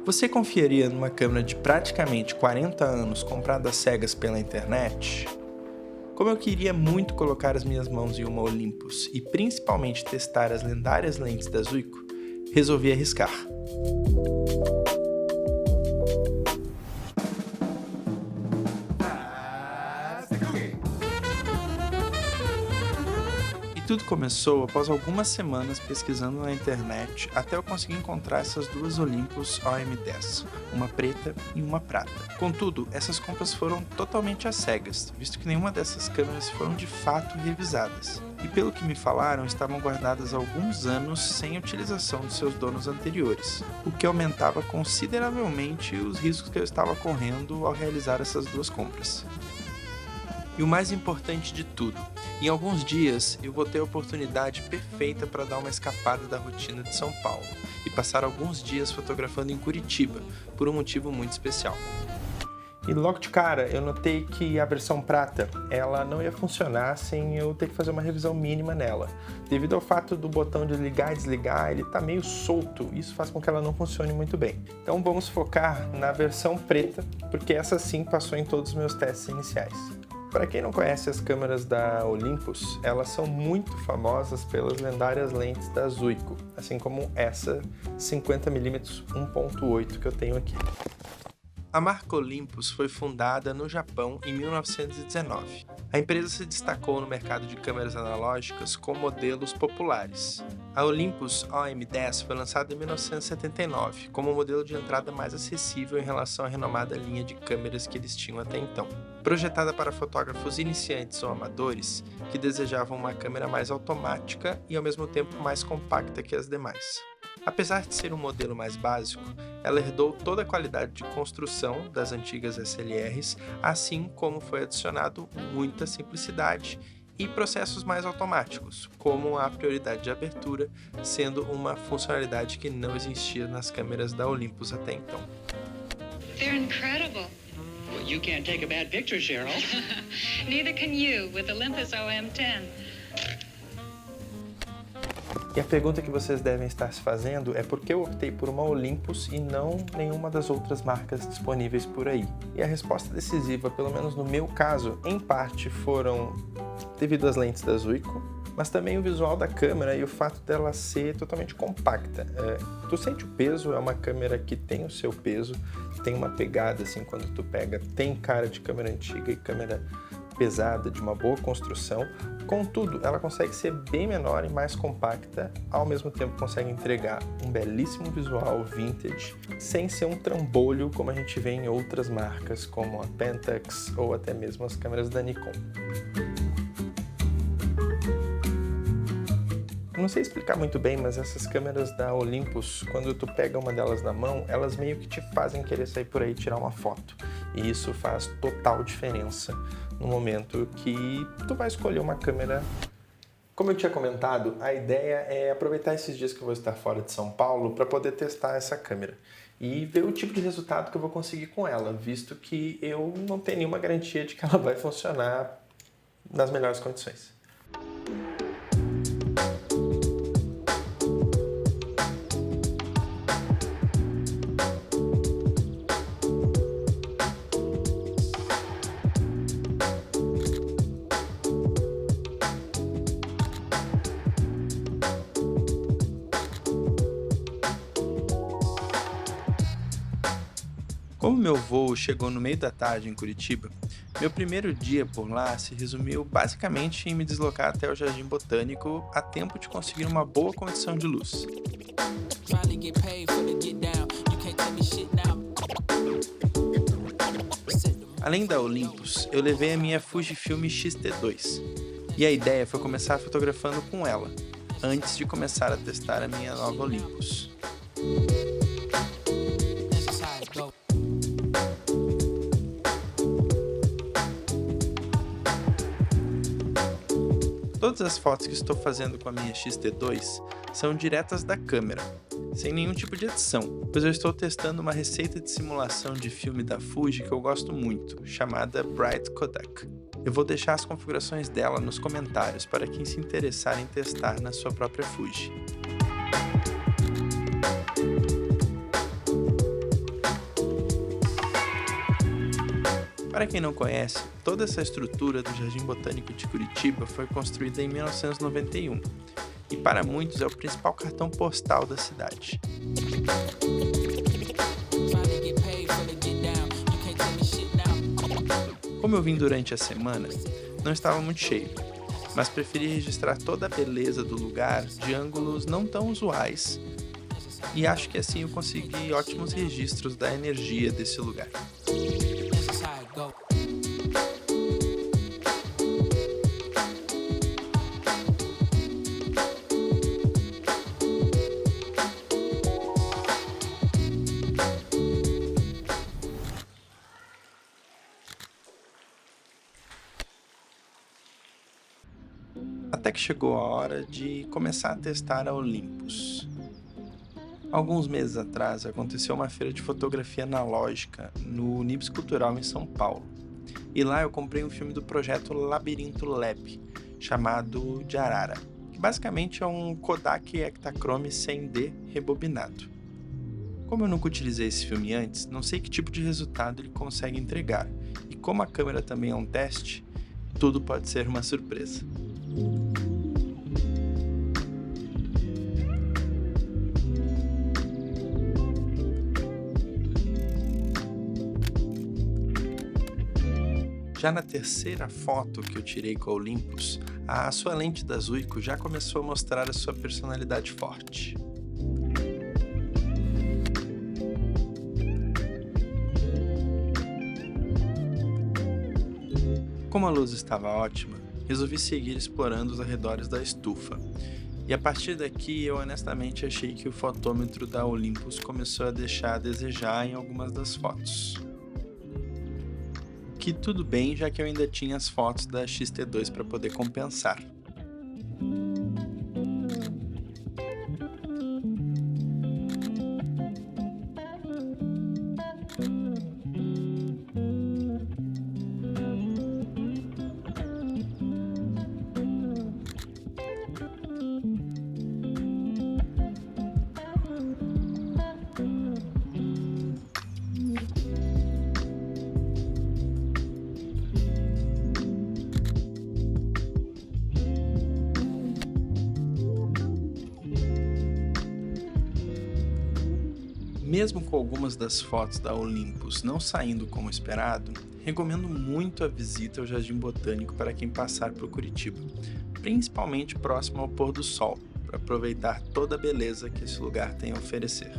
Você confiaria numa câmera de praticamente 40 anos comprada às cegas pela internet? Como eu queria muito colocar as minhas mãos em uma Olympus e principalmente testar as lendárias lentes da Zuiko, resolvi arriscar. Tudo começou após algumas semanas pesquisando na internet até eu conseguir encontrar essas duas Olympus OM10, uma preta e uma prata. Contudo, essas compras foram totalmente às cegas, visto que nenhuma dessas câmeras foram de fato revisadas. E pelo que me falaram, estavam guardadas há alguns anos sem utilização dos seus donos anteriores, o que aumentava consideravelmente os riscos que eu estava correndo ao realizar essas duas compras. E o mais importante de tudo, em alguns dias eu vou ter a oportunidade perfeita para dar uma escapada da rotina de São Paulo e passar alguns dias fotografando em Curitiba, por um motivo muito especial. E logo de cara eu notei que a versão prata ela não ia funcionar sem eu ter que fazer uma revisão mínima nela. Devido ao fato do botão de ligar e desligar, ele está meio solto, isso faz com que ela não funcione muito bem. Então vamos focar na versão preta, porque essa sim passou em todos os meus testes iniciais. Para quem não conhece as câmeras da Olympus, elas são muito famosas pelas lendárias lentes da Zuiko, assim como essa 50mm 1.8 que eu tenho aqui. A marca Olympus foi fundada no Japão em 1919. A empresa se destacou no mercado de câmeras analógicas com modelos populares. A Olympus OM10 foi lançada em 1979, como o modelo de entrada mais acessível em relação à renomada linha de câmeras que eles tinham até então. Projetada para fotógrafos iniciantes ou amadores que desejavam uma câmera mais automática e ao mesmo tempo mais compacta que as demais. Apesar de ser um modelo mais básico, ela herdou toda a qualidade de construção das antigas SLRs, assim como foi adicionado muita simplicidade e processos mais automáticos, como a prioridade de abertura, sendo uma funcionalidade que não existia nas câmeras da Olympus até então. They're incredible. Well, you can't take a bad picture, Cheryl. Neither can you with Olympus OM10. E a pergunta que vocês devem estar se fazendo é por que eu optei por uma Olympus e não nenhuma das outras marcas disponíveis por aí. E a resposta decisiva, pelo menos no meu caso, em parte foram devido às lentes da Zuiko, mas também o visual da câmera e o fato dela ser totalmente compacta. Tu sente o peso, é uma câmera que tem o seu peso, tem uma pegada assim quando tu pega, tem cara de câmera antiga e câmera pesada, de uma boa construção. Contudo, ela consegue ser bem menor e mais compacta, ao mesmo tempo consegue entregar um belíssimo visual vintage, sem ser um trambolho como a gente vê em outras marcas, como a Pentax ou até mesmo as câmeras da Nikon. Não sei explicar muito bem, mas essas câmeras da Olympus, quando tu pega uma delas na mão, elas meio que te fazem querer sair por aí e tirar uma foto. E isso faz total diferença no momento que tu vai escolher uma câmera. Como eu tinha comentado, a ideia é aproveitar esses dias que eu vou estar fora de São Paulo para poder testar essa câmera e ver o tipo de resultado que eu vou conseguir com ela, visto que eu não tenho nenhuma garantia de que ela vai funcionar nas melhores condições. Como meu voo chegou no meio da tarde em Curitiba, meu primeiro dia por lá se resumiu basicamente em me deslocar até o Jardim Botânico a tempo de conseguir uma boa condição de luz. Além da Olympus, eu levei a minha Fujifilm X-T2, e a ideia foi começar fotografando com ela, antes de começar a testar a minha nova Olympus. Todas as fotos que estou fazendo com a minha X-T2 são diretas da câmera, sem nenhum tipo de edição, pois eu estou testando uma receita de simulação de filme da Fuji que eu gosto muito, chamada Bright Kodak. Eu vou deixar as configurações dela nos comentários para quem se interessar em testar na sua própria Fuji. Para quem não conhece, toda essa estrutura do Jardim Botânico de Curitiba foi construída em 1991 e para muitos é o principal cartão postal da cidade. Como eu vim durante a semana, não estava muito cheio, mas preferi registrar toda a beleza do lugar de ângulos não tão usuais e acho que assim eu consegui ótimos registros da energia desse lugar. Até que chegou a hora de começar a testar a Olympus. Alguns meses atrás aconteceu uma feira de fotografia analógica no Nibs Cultural em São Paulo. E lá eu comprei um filme do projeto Labirinto Lab, chamado de Arara, que basicamente é um Kodak Ektachrome 100D rebobinado. Como eu nunca utilizei esse filme antes, não sei que tipo de resultado ele consegue entregar. E como a câmera também é um teste, tudo pode ser uma surpresa. Já na terceira foto que eu tirei com a Olympus, a sua lente da Zuiko já começou a mostrar a sua personalidade forte. Como a luz estava ótima, resolvi seguir explorando os arredores da estufa. E a partir daqui eu honestamente achei que o fotômetro da Olympus começou a deixar a desejar em algumas das fotos. Que tudo bem, já que eu ainda tinha as fotos da X-T2 para poder compensar. Mesmo com algumas das fotos da Olympus não saindo como esperado, recomendo muito a visita ao Jardim Botânico para quem passar por Curitiba, principalmente próximo ao pôr do sol, para aproveitar toda a beleza que esse lugar tem a oferecer.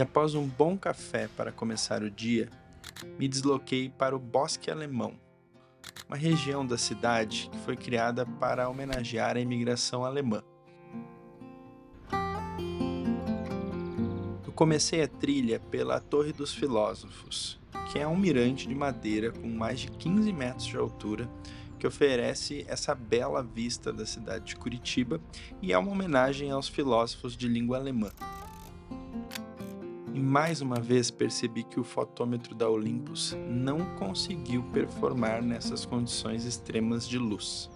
E após um bom café para começar o dia, me desloquei para o Bosque Alemão, uma região da cidade que foi criada para homenagear a imigração alemã. Eu comecei a trilha pela Torre dos Filósofos, que é um mirante de madeira com mais de 15 metros de altura, que oferece essa bela vista da cidade de Curitiba e é uma homenagem aos filósofos de língua alemã. E mais uma vez percebi que o fotômetro da Olympus não conseguiu performar nessas condições extremas de luz.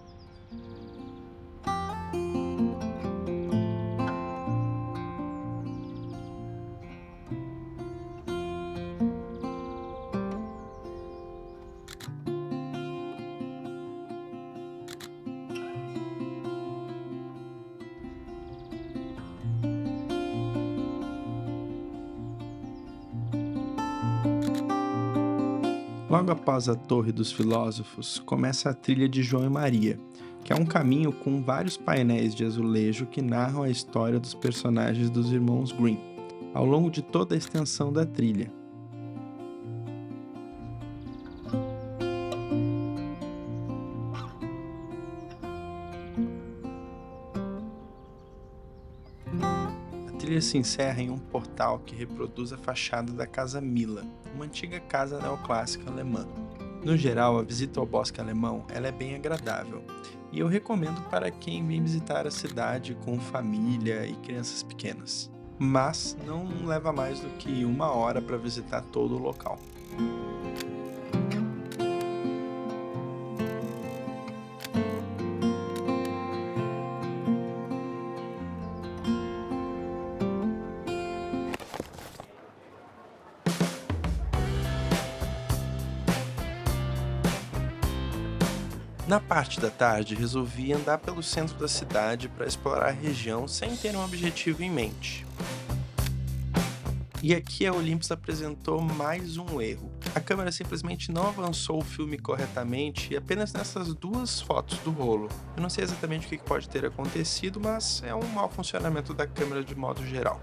Logo após a Torre dos Filósofos, começa a trilha de João e Maria, que é um caminho com vários painéis de azulejo que narram a história dos personagens dos irmãos Grimm, ao longo de toda a extensão da trilha. A trilha se encerra em um portal que reproduz a fachada da Casa Mila, uma antiga casa neoclássica alemã. No geral, a visita ao Bosque Alemão ela é bem agradável, e eu recomendo para quem vem visitar a cidade com família e crianças pequenas. Mas não leva mais do que 1 hora para visitar todo o local. Na parte da tarde, resolvi andar pelo centro da cidade para explorar a região sem ter um objetivo em mente. E aqui a Olympus apresentou mais um erro. A câmera simplesmente não avançou o filme corretamente apenas nessas 2 fotos do rolo. Eu não sei exatamente o que pode ter acontecido, mas é um mau funcionamento da câmera de modo geral.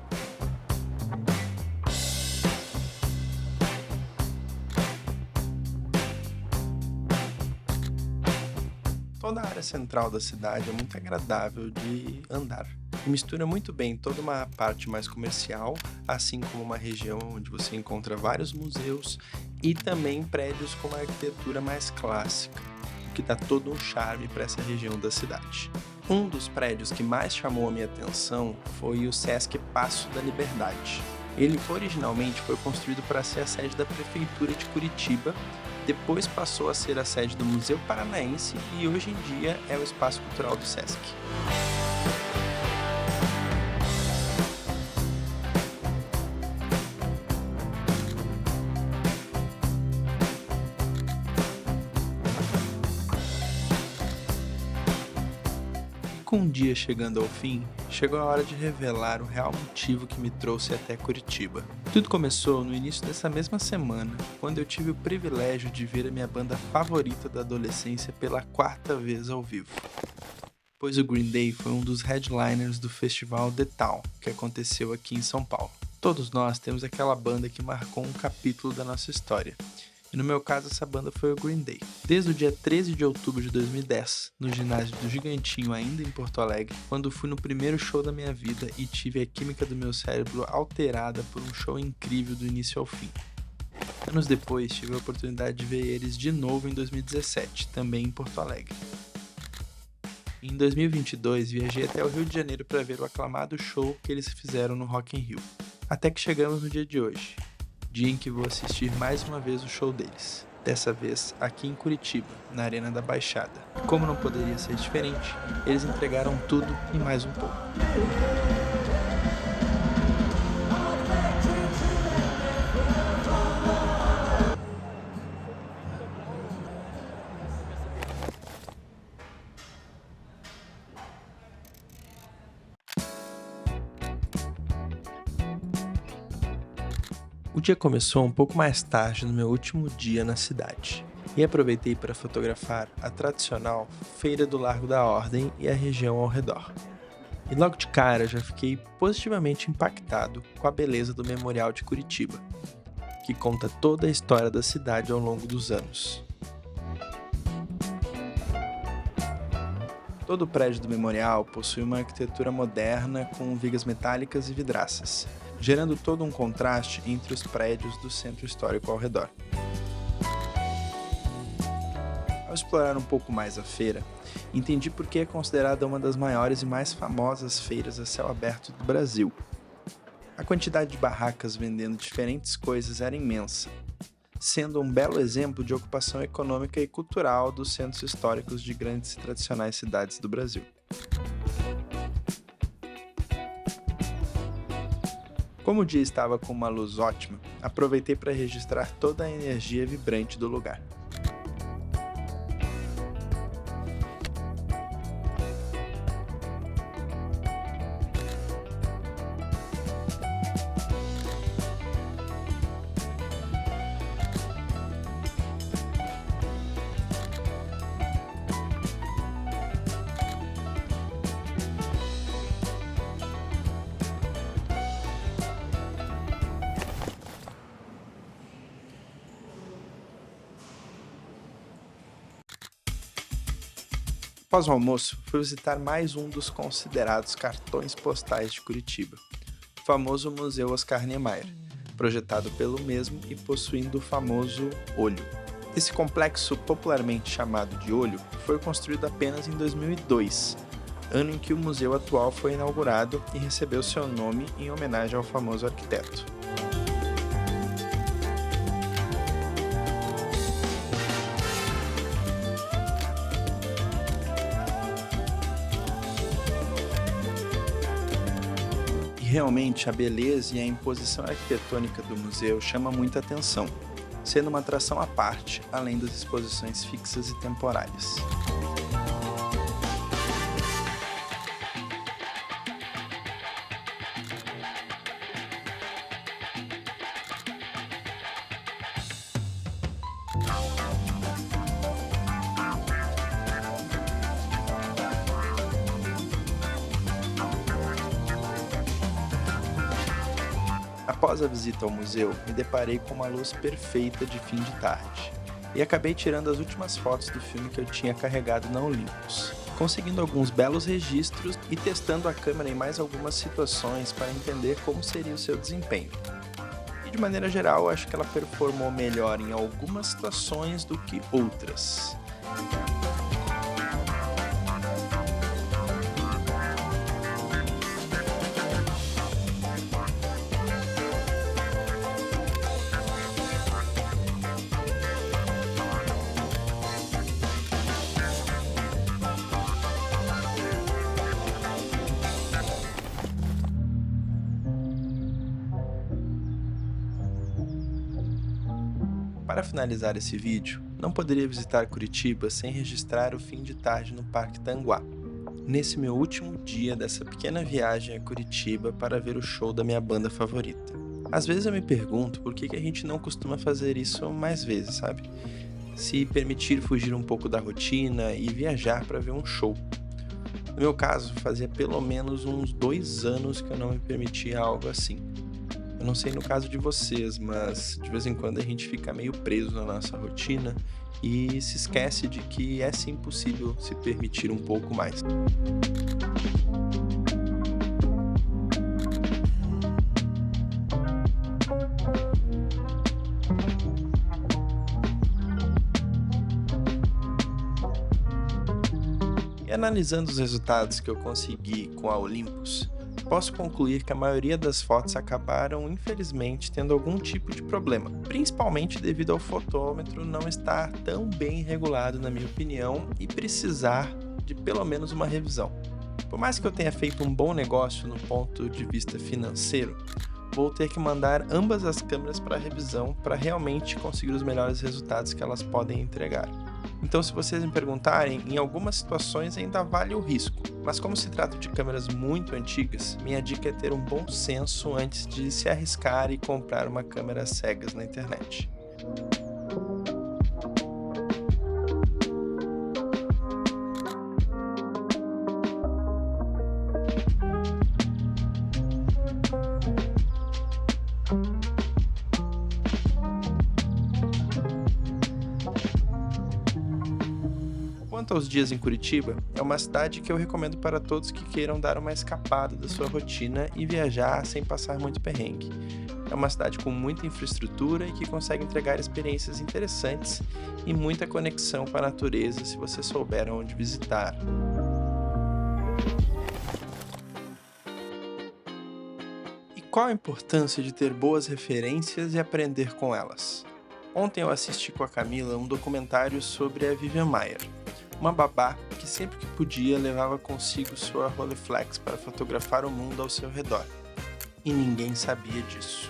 Toda a área central da cidade é muito agradável de andar. E mistura muito bem toda uma parte mais comercial, assim como uma região onde você encontra vários museus e também prédios com uma arquitetura mais clássica, o que dá todo um charme para essa região da cidade. Um dos prédios que mais chamou a minha atenção foi o Sesc Paço da Liberdade. Ele originalmente foi construído para ser a sede da Prefeitura de Curitiba, depois passou a ser a sede do Museu Paranaense e hoje em dia é o Espaço Cultural do Sesc. Com um dia chegando ao fim, chegou a hora de revelar o real motivo que me trouxe até Curitiba. Tudo começou no início dessa mesma semana, quando eu tive o privilégio de ver a minha banda favorita da adolescência pela 4ª vez ao vivo. Pois o Green Day foi um dos headliners do festival The Town, que aconteceu aqui em São Paulo. Todos nós temos aquela banda que marcou um capítulo da nossa história. E no meu caso, essa banda foi o Green Day. Desde o dia 13 de outubro de 2010, no ginásio do Gigantinho, ainda em Porto Alegre, quando fui no primeiro show da minha vida e tive a química do meu cérebro alterada por um show incrível do início ao fim. Anos depois, tive a oportunidade de ver eles de novo em 2017, também em Porto Alegre. Em 2022, viajei até o Rio de Janeiro para ver o aclamado show que eles fizeram no Rock in Rio. Até que chegamos no dia de hoje. Dia em que vou assistir mais uma vez o show deles, dessa vez aqui em Curitiba, na Arena da Baixada. E como não poderia ser diferente, eles entregaram tudo e mais um pouco. O dia começou um pouco mais tarde no meu último dia na cidade, e aproveitei para fotografar a tradicional Feira do Largo da Ordem e a região ao redor. E logo de cara já fiquei positivamente impactado com a beleza do Memorial de Curitiba, que conta toda a história da cidade ao longo dos anos. Todo o prédio do memorial possui uma arquitetura moderna com vigas metálicas e vidraças, gerando todo um contraste entre os prédios do centro histórico ao redor. Ao explorar um pouco mais a feira, entendi por que é considerada uma das maiores e mais famosas feiras a céu aberto do Brasil. A quantidade de barracas vendendo diferentes coisas era imensa, sendo um belo exemplo de ocupação econômica e cultural dos centros históricos de grandes e tradicionais cidades do Brasil. Como o dia estava com uma luz ótima, aproveitei para registrar toda a energia vibrante do lugar. Após o almoço, fui visitar mais um dos considerados cartões postais de Curitiba, o famoso Museu Oscar Niemeyer, projetado pelo mesmo e possuindo o famoso olho. Esse complexo, popularmente chamado de Olho, foi construído apenas em 2002, ano em que o museu atual foi inaugurado e recebeu seu nome em homenagem ao famoso arquiteto. Realmente, a beleza e a imposição arquitetônica do museu chama muita atenção, sendo uma atração à parte, além das exposições fixas e temporárias. Após a visita ao museu, me deparei com uma luz perfeita de fim de tarde, e acabei tirando as últimas fotos do filme que eu tinha carregado na Olympus, conseguindo alguns belos registros e testando a câmera em mais algumas situações para entender como seria o seu desempenho. E de maneira geral, acho que ela performou melhor em algumas situações do que outras. Para finalizar esse vídeo, não poderia visitar Curitiba sem registrar o fim de tarde no Parque Tanguá, nesse meu último dia dessa pequena viagem a Curitiba para ver o show da minha banda favorita. Às vezes eu me pergunto por que a gente não costuma fazer isso mais vezes, sabe? Se permitir fugir um pouco da rotina e viajar para ver um show. No meu caso, fazia pelo menos uns 2 anos que eu não me permitia algo assim. Eu não sei no caso de vocês, mas de vez em quando a gente fica meio preso na nossa rotina e se esquece de que é sim possível se permitir um pouco mais. E analisando os resultados que eu consegui com a Olympus, posso concluir que a maioria das fotos acabaram, infelizmente, tendo algum tipo de problema, principalmente devido ao fotômetro não estar tão bem regulado, na minha opinião, e precisar de pelo menos uma revisão. Por mais que eu tenha feito um bom negócio no ponto de vista financeiro, vou ter que mandar ambas as câmeras para revisão para realmente conseguir os melhores resultados que elas podem entregar. Então, se vocês me perguntarem, em algumas situações ainda vale o risco, mas como se trata de câmeras muito antigas, minha dica é ter um bom senso antes de se arriscar e comprar uma câmera às cegas na internet. Quanto aos dias em Curitiba, é uma cidade que eu recomendo para todos que queiram dar uma escapada da sua rotina e viajar sem passar muito perrengue. É uma cidade com muita infraestrutura e que consegue entregar experiências interessantes e muita conexão com a natureza se você souber onde visitar. E qual a importância de ter boas referências e aprender com elas? Ontem eu assisti com a Camila um documentário sobre a Vivian Maier, uma babá que sempre que podia levava consigo sua Rolleiflex para fotografar o mundo ao seu redor. E ninguém sabia disso.